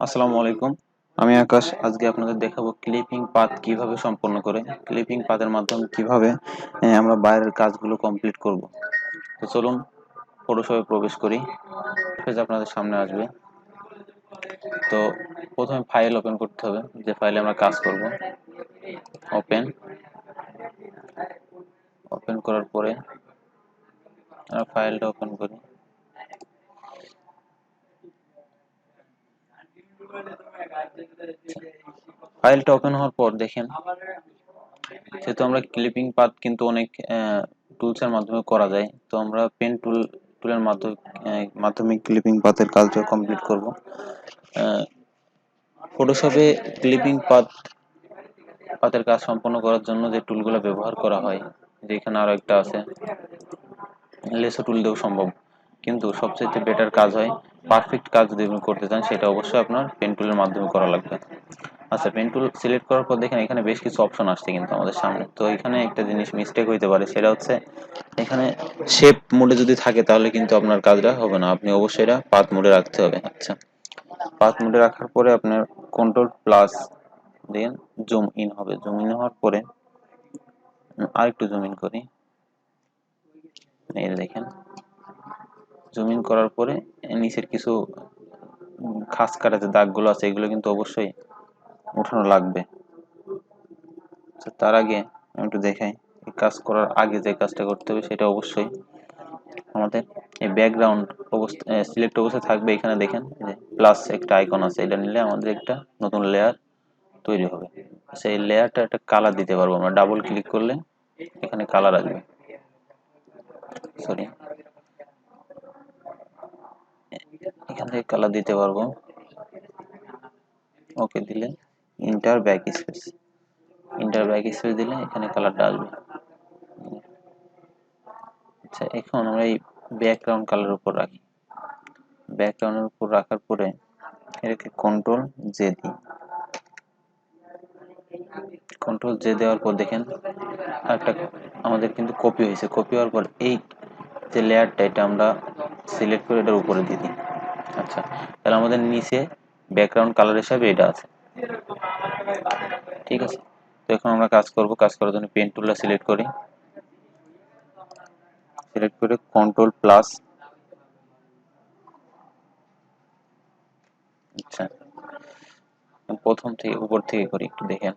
আসসালামু আলাইকুম। আমি আকাশ। আজকে আপনাদের দেখাবো ক্লিপিং পাথ কিভাবে সম্পন্ন করে। ক্লিপিং পাথের মাধ্যমে কিভাবে আমরা বাইরের কাজগুলো কমপ্লিট করব। তো চলুন ফটোশপে প্রবেশ করি। পেজ আপনাদের সামনে আসবে। তো প্রথমে ফাইল ওপেন করতে হবে, যে ফাইলে আমরা কাজ করব। ওপেন ওপেন করার পরে আমরা ফাইলটা ওপেন করি। ফাইলটা ওপেন হওয়ার পর দেখেন, যেহেতু আমরা ক্লিপিং পাথ কিন্তু অনেক টুলসের মাধ্যমে করা যায়, তো আমরা পেন টুলের মাধ্যমে ক্লিপিং পাথের কাজটা কমপ্লিট করব। ফটোশপে ক্লিপিং পাথের কাজ সম্পন্ন করার জন্য যে টুলগুলো ব্যবহার করা হয়, যেখানে আরো একটা আছে, লেসো টুল দিয়েও সম্ভব, কিন্তু সবচেয়ে বেটার কাজ হয়, পারফেক্ট কাজ যদি আপনি করতে চান সেটা অবশ্যই আপনার পেন টুলের মাধ্যমে করা লাগবে। আচ্ছা, পেন টুল সিলেক্ট করার পর দেখেন এখানে বেশ কিছু অপশন আসছে কিন্তু আমাদের সামনে। তো এখানে একটা জিনিস মিস্টেক হইতে পারে, সেটা হচ্ছে এখানে শেপ মোডে যদি থাকে তাহলে কিন্তু আপনার কাজটা হবে না, আপনি অবশ্যই এটা পাথ মোডে রাখতে হবে। আচ্ছা, পাথ মোডে রাখার পরে আপনার control plus then zoom in হবে। জুম ইন হওয়ার পরে আরেকটু জুম ইন করি, এই দেখেন জুম ইন করার পরে নিচের কিছু খাস কাটা যে দাগগুলো আছে এগুলো কিন্তু অবশ্যই উঠানো লাগবে। তার আগে আমি একটু দেখাই, এই কাজ করার আগে যে কাজটা করতে হবে সেটা অবশ্যই আমাদের এই ব্যাকগ্রাউন্ড অবস্থা সিলেক্ট অবস্থায় থাকবে। এখানে দেখেন প্লাস একটা আইকন আছে, এটা নিলে আমাদের একটা নতুন লেয়ার তৈরি হবে। সেই লেয়ারটা একটা কালার দিতে পারবো আমরা, ডাবল ক্লিক করলে এখানে কালার আসবে। সরি, এখান থেকে কালার দিতে পারবো। ওকে দিলে ইন্টার ব্যাক স্পেস দিলে এখানে কালারটা আসবে। আচ্ছা, এখন আমরা এই ব্যাকগ্রাউন্ড কালারের উপর রাখি। ব্যাকগ্রাউন্ডের উপর রাখার পরে এটাকে কন্ট্রোল জে দেওয়ার পর দেখেন একটা আমাদের কিন্তু কপি হয়েছে। কপি হওয়ার পর এই যে লেয়ারটা, এটা আমরা সিলেক্ট করে এটার উপরে দিয়ে দিই। আচ্ছা, তাহলে আমাদের নিচে ব্যাকগ্রাউন্ড কালার হিসাবে এটা আছে। ঠিক আছে, তো এখন আমরা কাজ করব। কাজ করার জন্য পেন টুলটা সিলেক্ট করি, সিলেক্ট করে কন্ট্রোল প্লাস। আচ্ছা, প্রথম থেকে উপর থেকে করি, একটু দেখেন।